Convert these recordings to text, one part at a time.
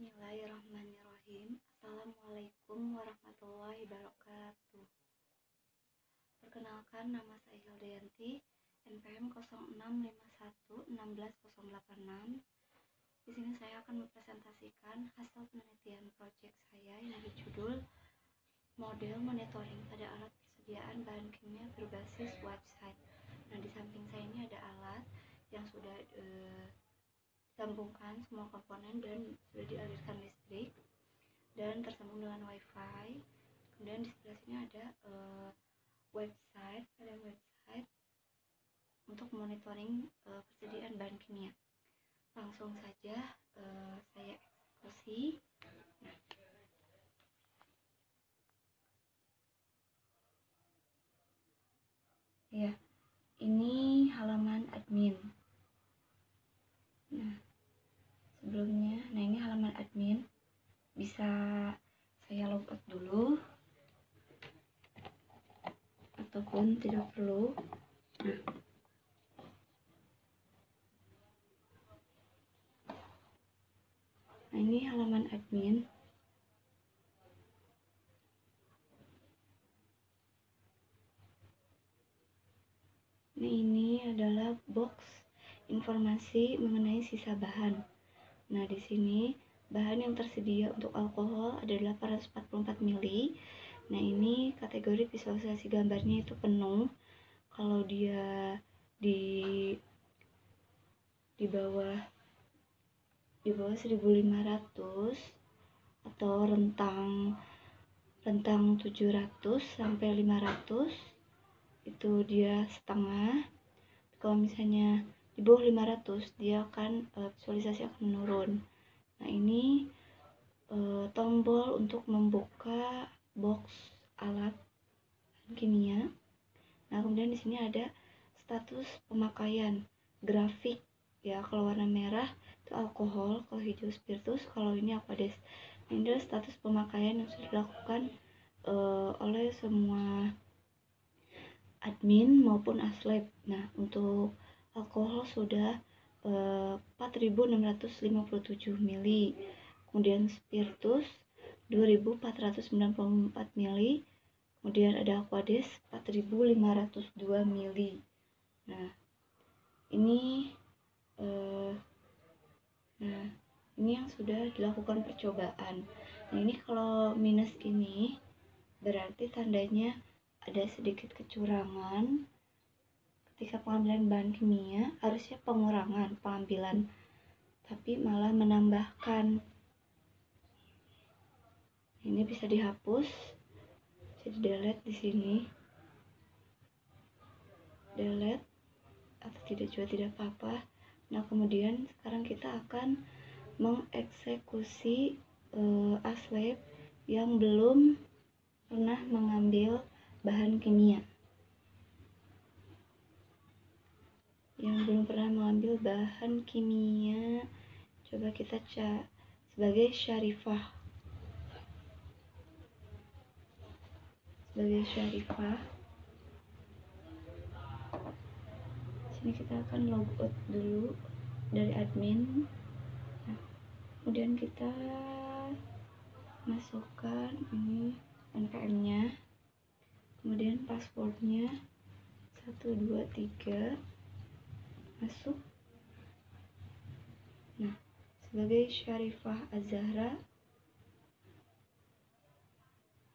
Bismillahirrahmanirrahim. Assalamualaikum warahmatullahi wabarakatuh. Perkenalkan, nama saya Hildayanti, NPM 0651168086. Di sini saya akan mempresentasikan hasil penelitian proyek saya yang berjudul Model Monitoring pada Alat Persediaan Bahan Kimia Berbasis Website. Nah, di samping saya ini ada alat yang sudah disambungkan semua komponen dan sudah dialirkan listrik dan tersambung dengan wifi. Kemudian di sebelah sini ada website untuk monitoring persediaan bahan kimia. Langsung saja saya eksekusi. Nah, ya, ini halaman admin. Nah, ini halaman admin. Bisa saya logout dulu ataupun tidak perlu. Nah, ini halaman admin. Ini adalah box informasi mengenai sisa bahan. Nah, di sini bahan yang tersedia untuk alkohol ada 844 ml. Nah, ini kategori visualisasi gambarnya itu penuh. Kalau dia di bawah 1500 atau rentang 700 sampai 500 itu dia setengah. Kalau misalnya di bawah 500 dia akan visualisasi akan menurun. Nah, ini tombol untuk membuka box alat kimia. Nah, kemudian di sini ada status pemakaian, grafik ya. Kalau warna merah itu alkohol, kalau hijau spiritus, kalau ini aqueous. Nah, ini adalah status pemakaian yang sudah dilakukan oleh semua admin maupun aslab. Nah, untuk alkohol sudah 4.657 ml, kemudian spiritus 2.494 ml, kemudian ada aqueous 4.502 ml. Nah, ini yang sudah dilakukan percobaan. Nah, ini kalau minus ini berarti tandanya ada sedikit kecurangan ketika pengambilan bahan kimia. Harusnya pengurangan pengambilan, tapi malah menambahkan. Ini bisa dihapus, jadi delete di sini, delete atau tidak juga tidak apa-apa. Nah, kemudian sekarang kita akan mengeksekusi aslab yang belum pernah mengambil bahan kimia. Coba kita cek sebagai Syarifah. Sini kita akan logout dulu dari admin. Nah, kemudian kita masukkan ini NPM-nya, kemudian passwordnya 123, masuk. Nah, sebagai Syarifah Az-Zahra.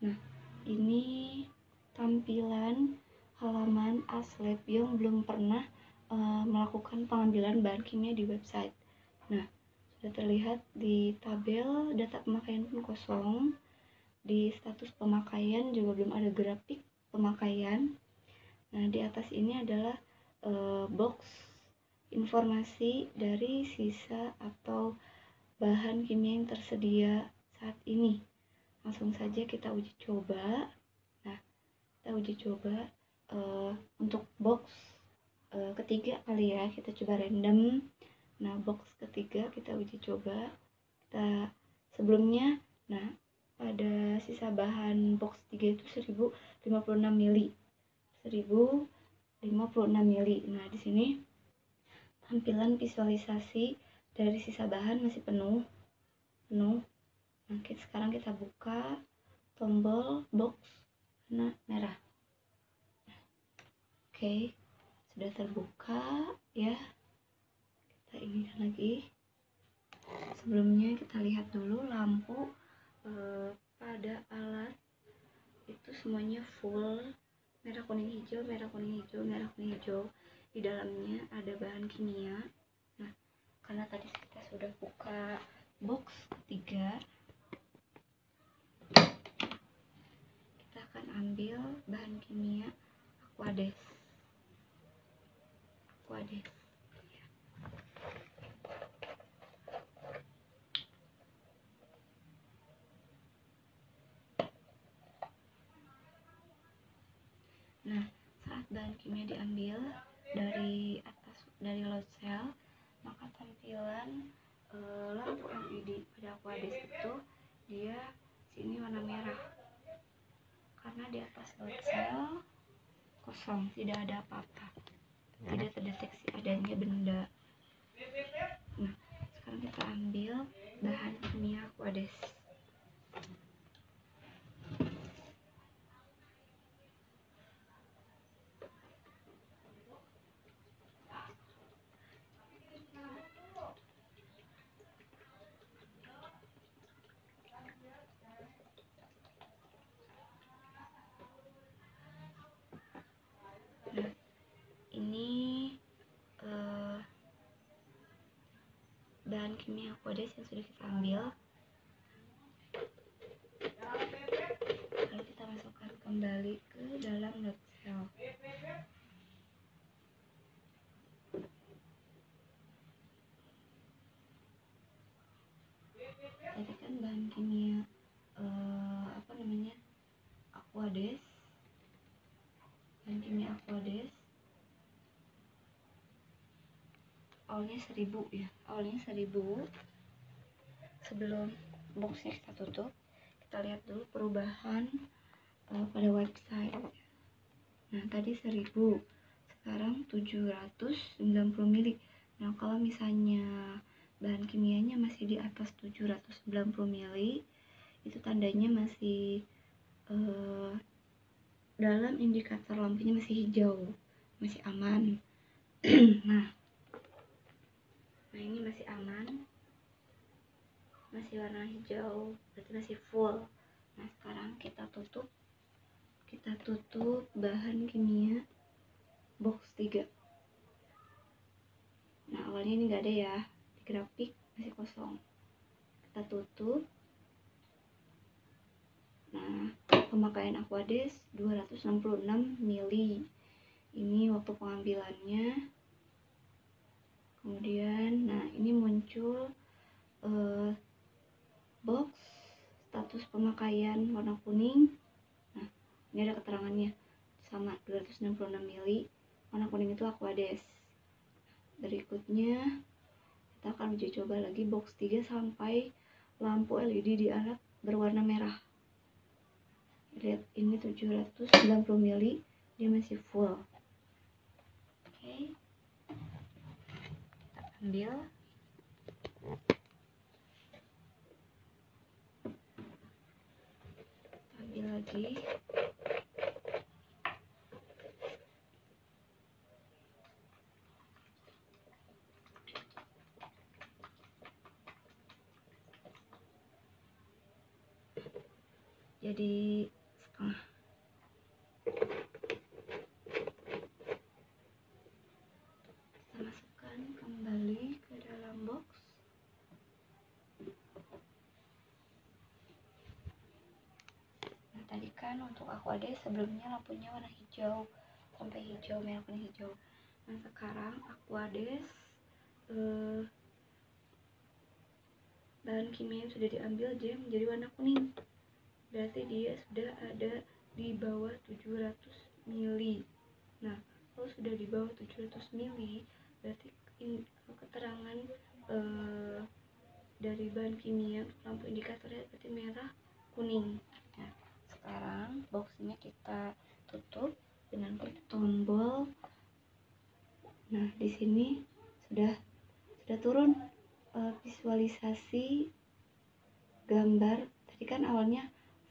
Nah, ini tampilan halaman aslab yang belum pernah melakukan pengambilan bahan kimia di website. Nah, sudah terlihat di tabel data pemakaian pun kosong. Di status pemakaian juga belum ada grafik pemakaian. Nah, di atas ini adalah box informasi dari sisa atau bahan kimia yang tersedia saat ini. Langsung saja kita uji coba. Nah, kita uji coba untuk box ketiga kali ya, kita coba random. Nah, box ketiga kita uji coba. Kita sebelumnya, nah, pada sisa bahan box 3 itu 1056 ml. 1056 ml. Nah, di sini tampilan visualisasi dari sisa bahan masih penuh. penuh. Nah, sekarang kita buka tombol box warna merah. Oke, sudah terbuka ya. Kita inikan lagi. Sebelumnya kita lihat dulu lampu pada alat itu semuanya full merah kuning hijau, merah kuning hijau, merah kuning hijau. Di dalamnya ada bahan kimia. Nah, karena tadi kita sudah buka box ketiga, kita akan ambil bahan kimia Aquades. Nah, saat bahan kimia diambil dari atas, dari load cell, maka tampilan lampu LED pada Aquades itu dia sini warna merah, karena di atas load cell kosong, tidak ada apa-apa, tidak terdeteksi adanya benda. Nah, sekarang kita ambil bahan kimia Aquades. Nah, ini bahan kimia Aquades yang sudah kita ambil. Lalu kita masukkan kembali ke dalam load cell. Tadi kan bahan kimia Aquades, bahan kimia Aquades awalnya 1000 ya, awalnya 1000. Sebelum boxnya kita tutup, kita lihat dulu perubahan pada website. Nah, tadi 1000, sekarang 790 mili. Nah, kalau misalnya bahan kimianya masih di atas 790 mili, itu tandanya masih dalam indikator lampunya masih hijau, masih aman. Nah, ini masih aman, masih warna hijau, berarti masih full. Nah, sekarang kita tutup bahan kimia box 3. Nah, awalnya ini nggak ada ya, di grafik masih kosong. Kita tutup. Nah, pemakaian Aquades 266 mili. Ini waktu pengambilannya. Kemudian, nah ini muncul box status pemakaian warna kuning. Nah, ini ada keterangannya sama 266 mili. Warna kuning itu Aquades. Berikutnya kita akan uji coba lagi box 3 sampai lampu LED di alat berwarna merah. Lihat, ini 790 mili, dia masih full. Oke, kita ambil. Lagi. Jadi setengah. Kita masukkan kembali ke dalam box. Nah, tadi kan untuk Aquades sebelumnya lampunya warna hijau, sampai hijau, merah kuning hijau. Nah, sekarang Aquades bahan kimia yang sudah diambil dia menjadi warna kuning. Berarti dia sudah ada di bawah 700 mili. Nah, kalau sudah di bawah 700 mili, berarti keterangan dari bahan kimia lampu indikatornya berarti merah kuning. Nah, sekarang boxnya kita tutup dengan klik tombol. Nah, di sini sudah turun visualisasi gambar tadi kan awalnya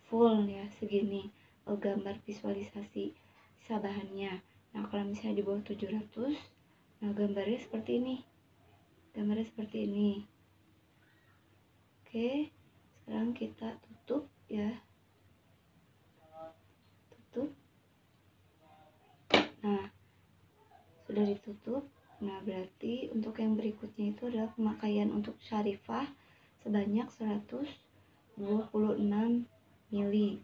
full ya segini, gambar visualisasi sisa bahannya. Nah kalau misalnya di bawah 700, nah gambarnya seperti ini, oke. Sekarang kita tutup ya, tutup. Nah sudah ditutup. Nah berarti untuk yang berikutnya itu adalah pemakaian untuk Syarifah sebanyak 126 mili.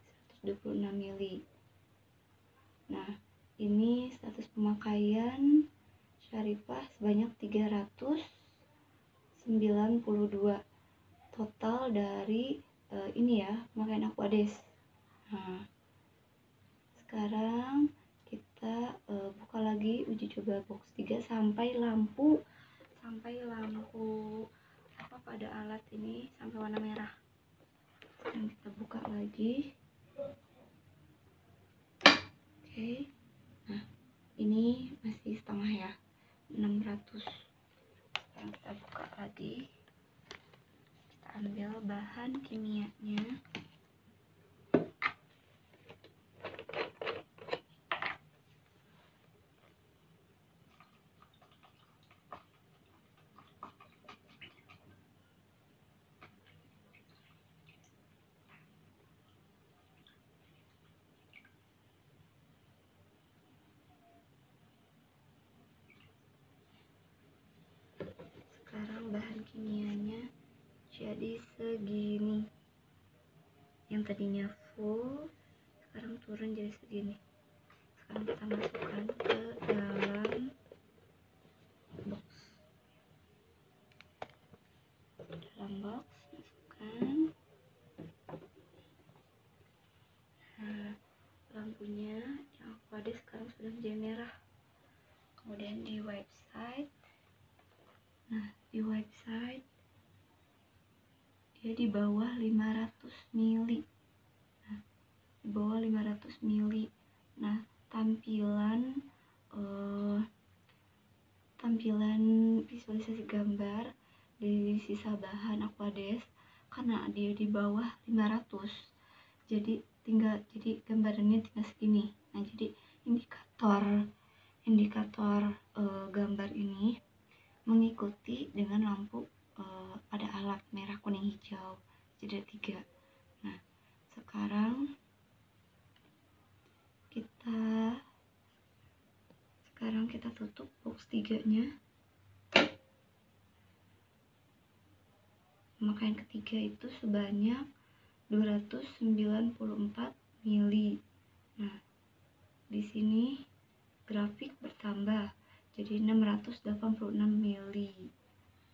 Nah ini status pemakaian Syarifah sebanyak 392 total dari ini ya, pemakaian Aquades. Nah sekarang kita buka lagi uji coba box 3 sampai lampu apa pada alat ini sampai warna merah. Dan kita buka lagi. Oke. Nah ini masih setengah ya, 600. Sekarang kita buka lagi, kita ambil bahan kimianya. Sekarang bahan kimianya jadi segini, yang tadinya full sekarang turun jadi segini. Sekarang kita masukkan ke dalam box, masukkan. Nah lampunya yang Aquades sekarang sudah menjadi merah. Kemudian di website, dia di bawah 500 mili. Nah, di bawah 500 mili. Nah, tampilan visualisasi gambar dari sisa bahan Aquades karena dia di bawah 500. Jadi gambarannya tinggal segini. Nah, jadi indikator gambar ini mengikuti dengan lampu ada alat merah, kuning, hijau, jadi 3. Nah sekarang kita tutup box 3-nya. Pemakaian ketiga itu sebanyak 294 mili. Nah di sini grafik bertambah jadi 686 mili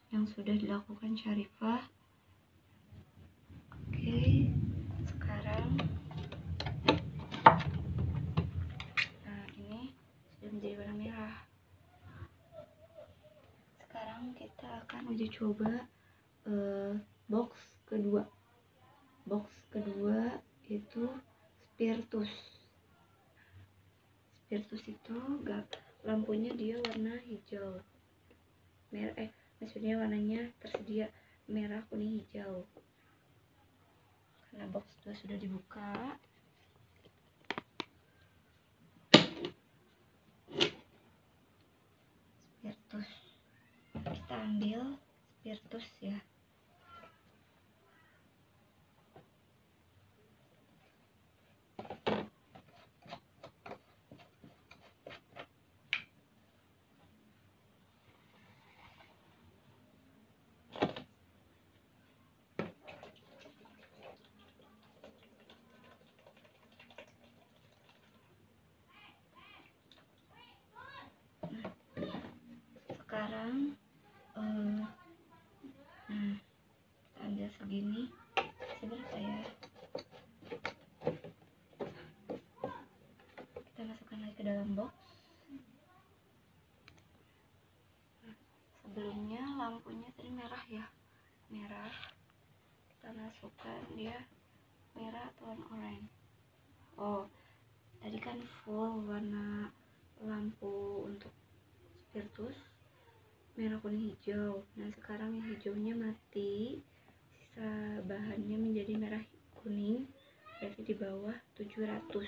yang sudah dilakukan Syarifah. Oke, sekarang nah ini sudah menjadi warna merah. Sekarang kita akan uji coba box kedua. Box kedua itu Spiritus itu lampunya dia warna hijau. Maksudnya warnanya tersedia merah, kuning, hijau. Karena box 2 sudah dibuka. Spiritus. Kita ambil Spiritus ya. Sekarang kita ambil segini, seberapa ya, kita masukkan lagi ke dalam box. Sebelumnya lampunya tadi merah ya, kita masukkan dia merah atau oranye. Tadi kan full warna lampu untuk Spiritus merah, kuning, hijau. Nah sekarang yang hijaunya mati, sisa bahannya menjadi merah kuning, berarti di bawah 700.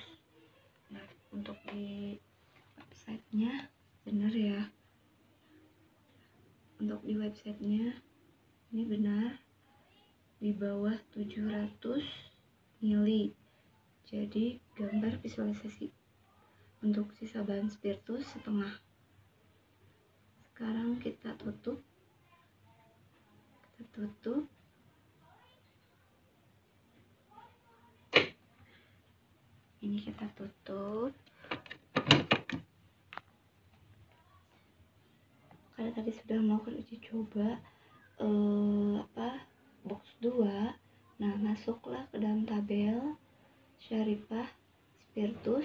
Nah, untuk di websitenya benar ya, untuk di websitenya ini benar di bawah 700 mili. Jadi gambar visualisasi untuk sisa bahan spiritus setengah. Sekarang kita tutup. Ini kita tutup. Karena tadi sudah melakukan uji coba box 2. Nah, masuklah ke dalam tabel Syarifah spiritus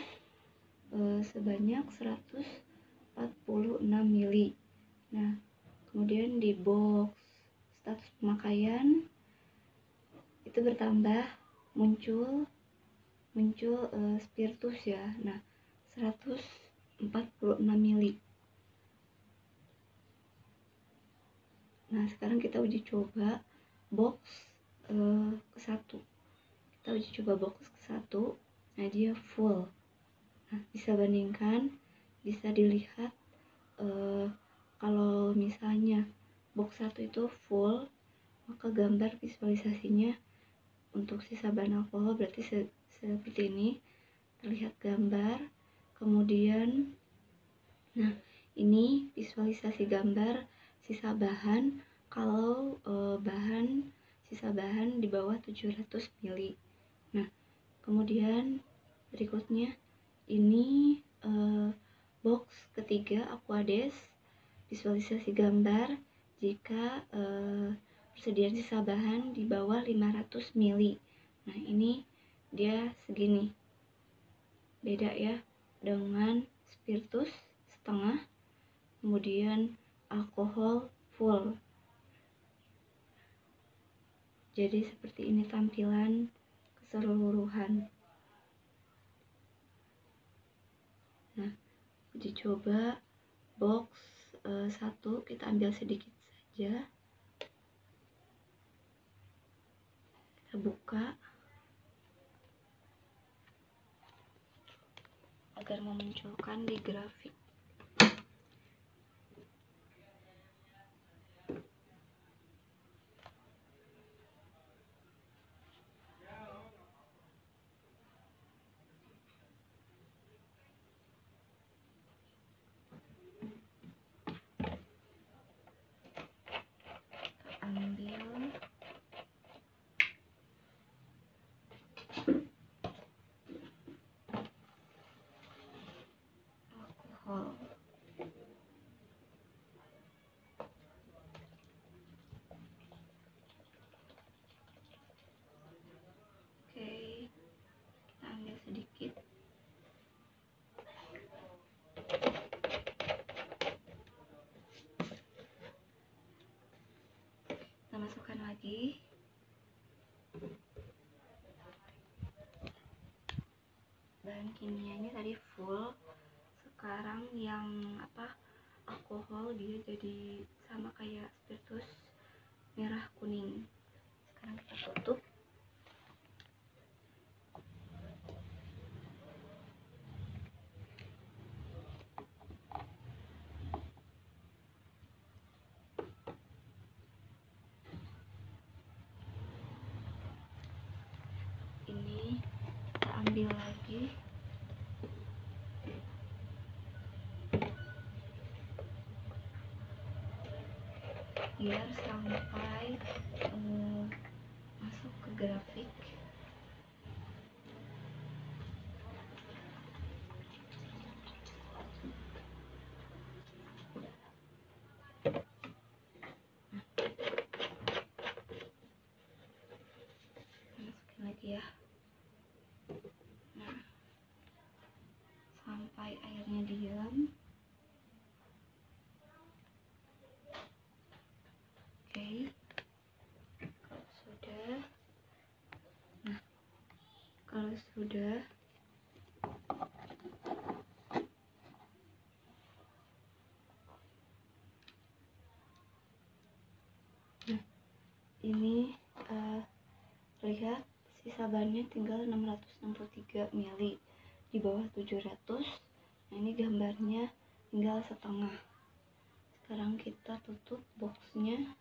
sebanyak 146 mili. Nah, kemudian di box status pemakaian itu bertambah, muncul spiritus ya. Nah, 146 mili. Nah, sekarang kita uji coba box ke-1. Kita uji coba box ke-1. Nah, dia full. Nah, bisa bandingkan, bisa dilihat kalau misalnya box 1 itu full, maka gambar visualisasinya untuk sisa bahan alkohol berarti seperti ini, terlihat gambar. Kemudian, nah, ini visualisasi gambar sisa bahan kalau sisa bahan di bawah 700 mili. Nah, kemudian berikutnya ini box ketiga Aquades, visualisasi gambar jika persediaan sisa bahan di bawah 500 mili. Nah, ini dia segini, beda ya dengan spiritus setengah, kemudian alkohol full. Jadi seperti ini tampilan keseluruhan. Nah, uji coba box 1 kita ambil sedikit saja. Kita buka agar memunculkan di grafik. Ambil alkohol. Oke, kita ambil sedikit. Kita masukkan lagi. Bahan kimianya tadi full, sekarang yang alkohol dia jadi sama kayak spiritus merah kuning. Sekarang kita tutup. Ini kita ambil lagi. Biar sampai masuk ke grafik. Masukin lagi ya. Nah, sampai airnya diam. Oke, kalau sudah, nah, kalau sudah, nah, ini lihat sisa bahannya tinggal 663 ml di bawah 700. Nah, ini gambarnya tinggal setengah. Sekarang kita tutup boxnya.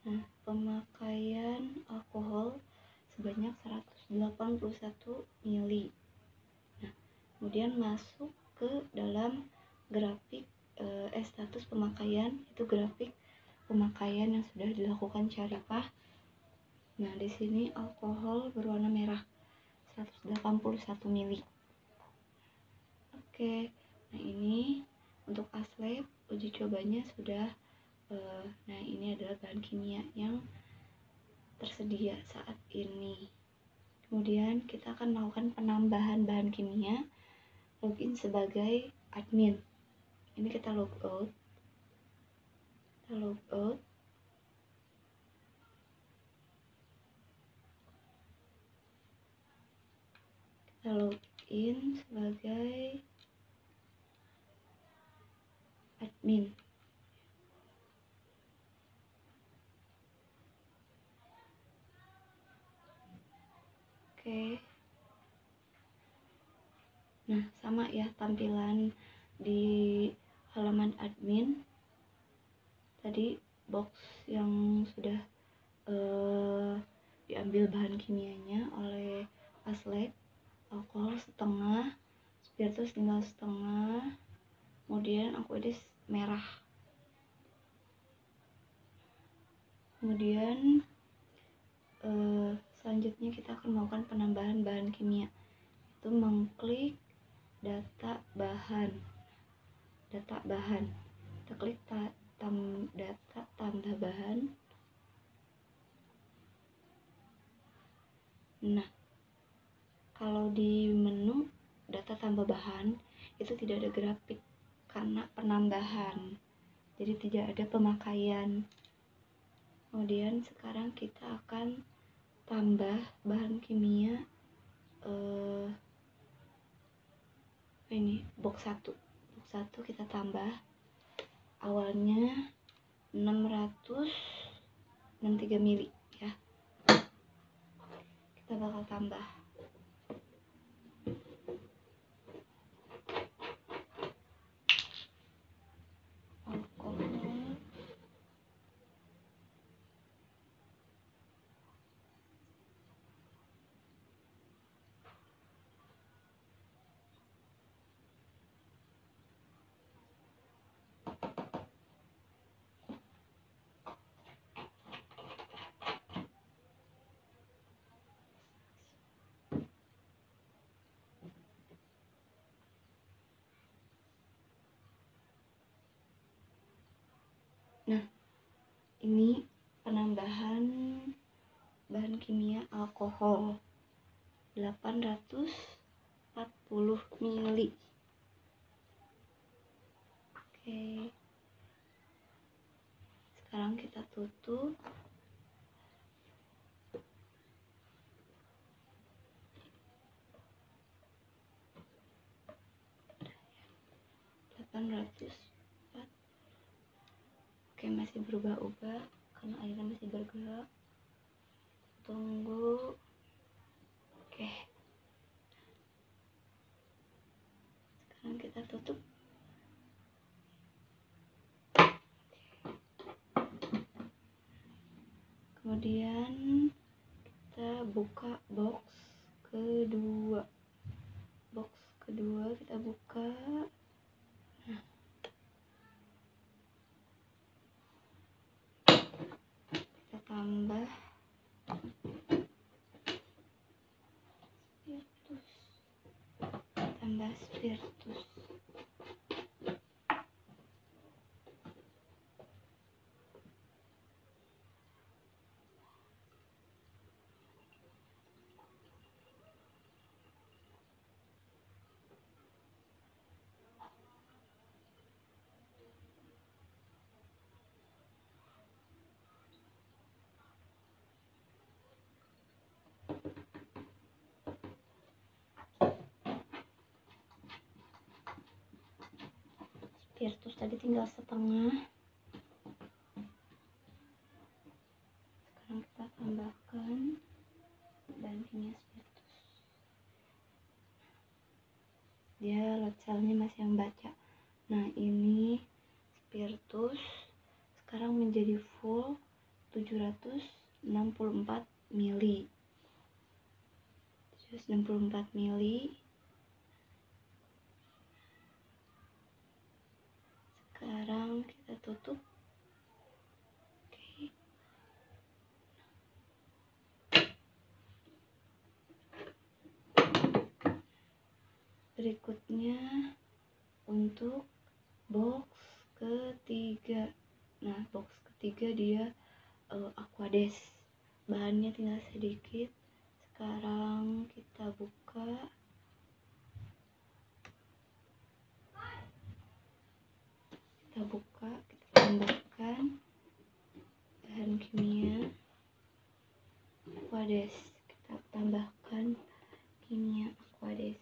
Nah, pemakaian alkohol sebanyak 181 ml. Nah, kemudian masuk ke dalam grafik status pemakaian, itu grafik pemakaian yang sudah dilakukan Syarifah. Nah, di sini alkohol berwarna merah 181 ml. Oke, nah ini untuk aslep uji cobanya sudah. Nah, ini adalah bahan kimia yang tersedia saat ini. Kemudian kita akan melakukan penambahan bahan kimia. Login sebagai admin. Ini kita log out. Kita login sebagai admin. Oke. Nah, sama ya tampilan di halaman admin. Tadi box yang sudah diambil bahan kimianya oleh aslep, alkohol setengah, spiritus tinggal setengah, kemudian aqueous merah. Kemudian selanjutnya kita akan melakukan penambahan bahan kimia, itu mengklik data bahan. Kita klik data tambah bahan. Nah, kalau di menu data tambah bahan itu tidak ada grafik karena penambahan, jadi tidak ada pemakaian. Kemudian sekarang kita akan tambah bahan kimia ini box 1 kita tambah. Awalnya 663 ml ya. Kita bakal tambah alkohol. Nah, ini penambahan bahan kimia alkohol 840 ml. Oke. Sekarang kita tutup. Oke, masih berubah-ubah karena airnya masih bergerak. Tunggu. Oke. Sekarang kita tutup. Kemudian kita buka box kedua. Kita buka. Nah, kita tambah spiritus. tadi tinggal setengah. Sekarang kita tambahkan bahan kimia spiritus. Dia letselnya masih yang baca. Nah, ini spiritus sekarang menjadi full 764 mili. 764 mili. Sekarang kita tutup. Oke. Berikutnya untuk box ketiga. Nah, box ketiga dia Aquades. Bahannya tinggal sedikit. Sekarang kita buka. Kita tambahkan bahan kimia Aquades. Kita tambahkan kimia Aquades.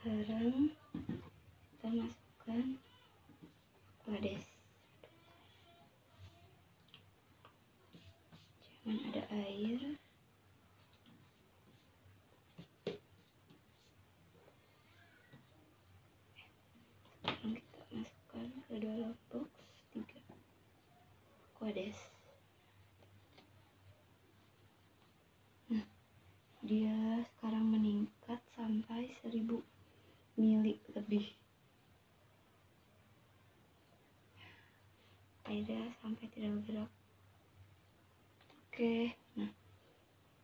Sekarang kita masukkan Aquades. Jangan ada air. Sekarang kita masukkan ke dalam box 3 Aquades. Nah, dia sekarang meningkat sampai 1000 mili lebih. Airnya sampai tidak bergerak. Oke, nah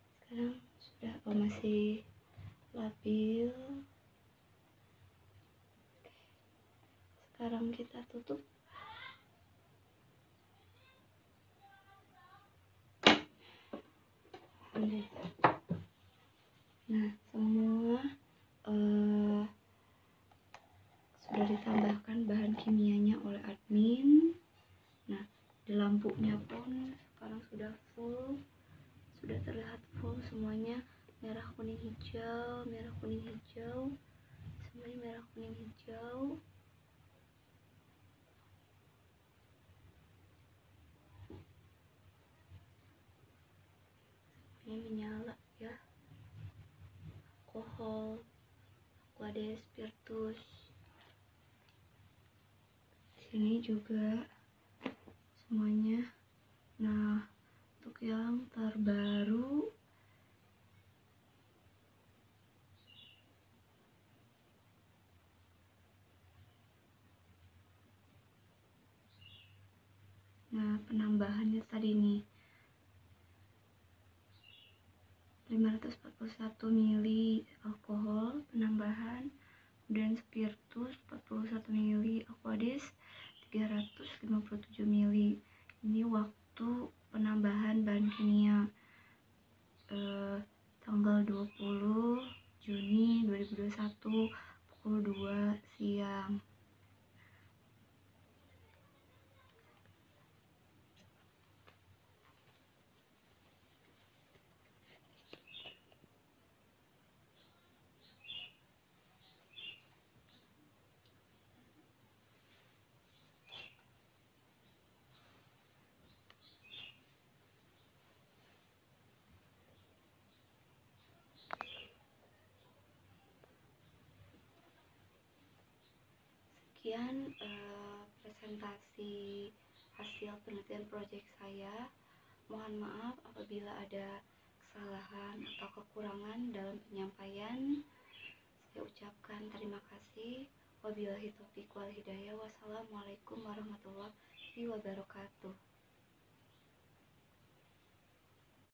sekarang sudah masih labil. Sekarang kita tutup. Alhamdulillah. Nah, semua sudah ditambahkan bahan kimianya oleh admin. Nah, di lampunya pun sekarang sudah full, sudah terlihat full semuanya, merah kuning hijau, merah kuning hijau, semuanya merah kuning hijau. Ini menyala ya. Alkohol, Aquades, spiritus. Sini juga semuanya. Nah, untuk yang terbaru penambahannya tadi nih 541 mili alkohol penambahan, kemudian spiritus 41 mili, Aquades 357 mili. Ini waktu penambahan bahan kimia tanggal 20 Juni 2021 pukul 2 siang. Sekian presentasi hasil penelitian proyek saya Mohon maaf apabila ada kesalahan atau kekurangan dalam penyampaian. Saya ucapkan terima kasih. Wabillahi taufiq wal hidayah. Wassalamualaikum warahmatullahi wabarakatuh.